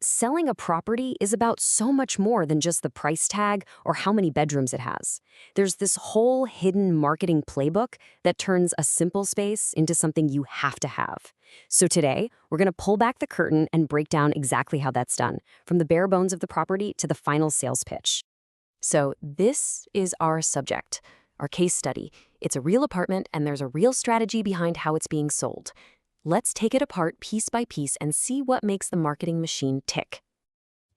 Selling a property is about so much more than just the price tag or how many bedrooms it has. There's this whole hidden marketing playbook that turns a simple space into something you have to have. So today, we're going to pull back the curtain and break down exactly how that's done, from the bare bones of the property to the final sales pitch. So this is our subject, our case study. It's a real apartment, and there's a real strategy behind how it's being sold. Let's take it apart piece by piece and see what makes the marketing machine tick.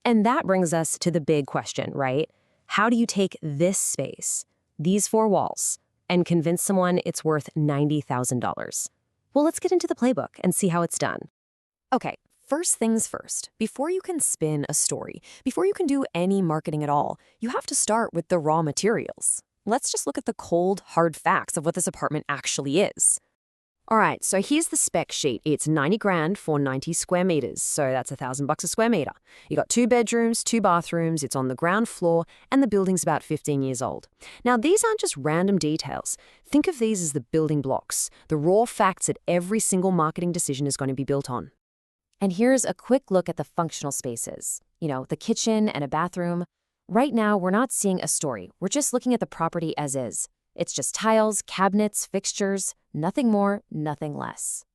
And that brings us to the big question, right? How do you take this space, these four walls, and convince someone it's worth $90,000? Well, let's get into the playbook and see how it's done. Okay, first things first. Before you can spin a story, before you can do any marketing at all, you have to start with the raw materials. Let's just look at the cold, hard facts of what this apartment actually is. All right, so here's the spec sheet. It's 90 grand for 90 square meters, so that's $1,000 a square meter. You got 2 bedrooms, 2 bathrooms, it's on the ground floor, and the building's about 15 years old. Now, these aren't just random details. Think of these as the building blocks, the raw facts that every single marketing decision is going to be built on. And here's a quick look at the functional spaces. The kitchen and a bathroom. Right now, we're not seeing a story. We're just looking at the property as is. It's just tiles, cabinets, fixtures, nothing more, nothing less.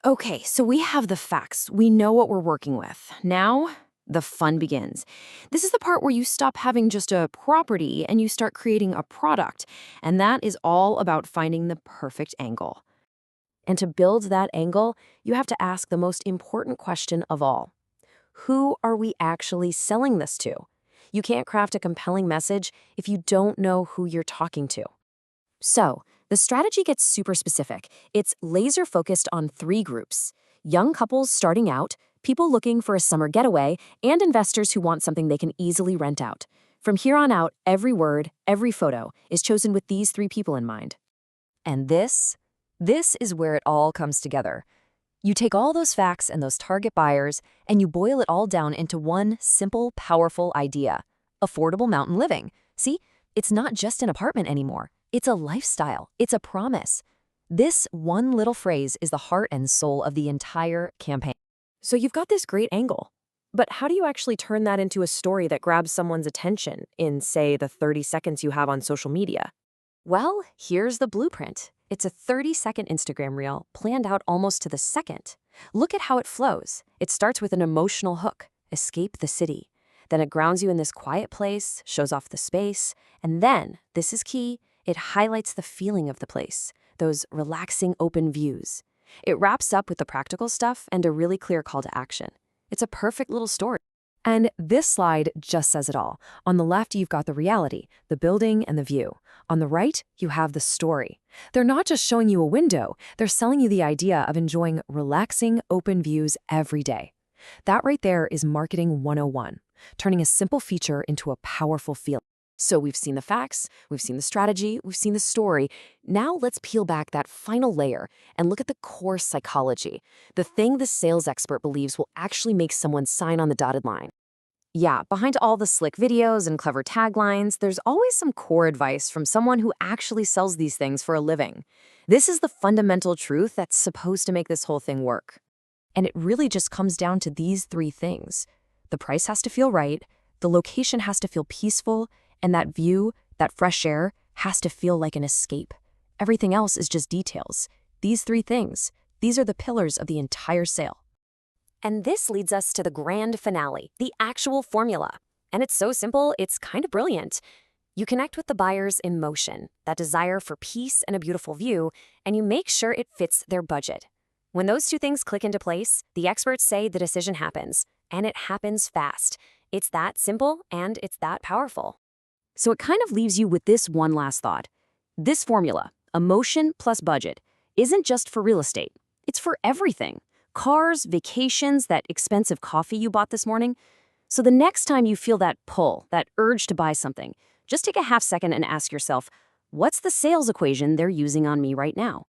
Okay, so we have the facts. We know what we're working with. Now, the fun begins. This is the part where you stop having just a property and you start creating a product. And that is all about finding the perfect angle. And to build that angle, you have to ask the most important question of all. Who are we actually selling this to? You can't craft a compelling message if you don't know who you're talking to. So, the strategy gets super specific. It's laser-focused on 3 groups: young couples starting out, people looking for a summer getaway, and investors who want something they can easily rent out. From here on out, every word, every photo is chosen with these 3 people in mind. And this is where it all comes together. You take all those facts and those target buyers, and you boil it all down into one simple, powerful idea: affordable mountain living. See, it's not just an apartment anymore. It's a lifestyle. It's a promise. This one little phrase is the heart and soul of the entire campaign. So you've got this great angle. But how do you actually turn that into a story that grabs someone's attention in, say, the 30 seconds you have on social media? Well, here's the blueprint. It's a 30-second Instagram reel planned out almost to the second. Look at how it flows. It starts with an emotional hook: escape the city. Then it grounds you in this quiet place, shows off the space, and then, this is key, it highlights the feeling of the place, those relaxing open views. It wraps up with the practical stuff and a really clear call to action. It's a perfect little story. And this slide just says it all. On the left, you've got the reality, the building and the view. On the right, you have the story. They're not just showing you a window, they're selling you the idea of enjoying relaxing, open views every day. That right there is marketing 101, turning a simple feature into a powerful feeling. So we've seen the facts, we've seen the strategy, we've seen the story. Now let's peel back that final layer and look at the core psychology, the thing the sales expert believes will actually make someone sign on the dotted line. Yeah, behind all the slick videos and clever taglines, there's always some core advice from someone who actually sells these things for a living. This is the fundamental truth that's supposed to make this whole thing work. And it really just comes down to these 3 things. The price has to feel right, the location has to feel peaceful, and that view, that fresh air, has to feel like an escape. Everything else is just details. These 3 things, these are the pillars of the entire sale. And this leads us to the grand finale, the actual formula. And it's so simple, it's kind of brilliant. You connect with the buyer's emotion, that desire for peace and a beautiful view, and you make sure it fits their budget. When those 2 things click into place, the experts say the decision happens, and it happens fast. It's that simple, and it's that powerful. So it kind of leaves you with this one last thought. This formula, emotion plus budget, isn't just for real estate. It's for everything. Cars, vacations, that expensive coffee you bought this morning. So the next time you feel that pull, that urge to buy something, just take a half second and ask yourself, what's the sales equation they're using on me right now?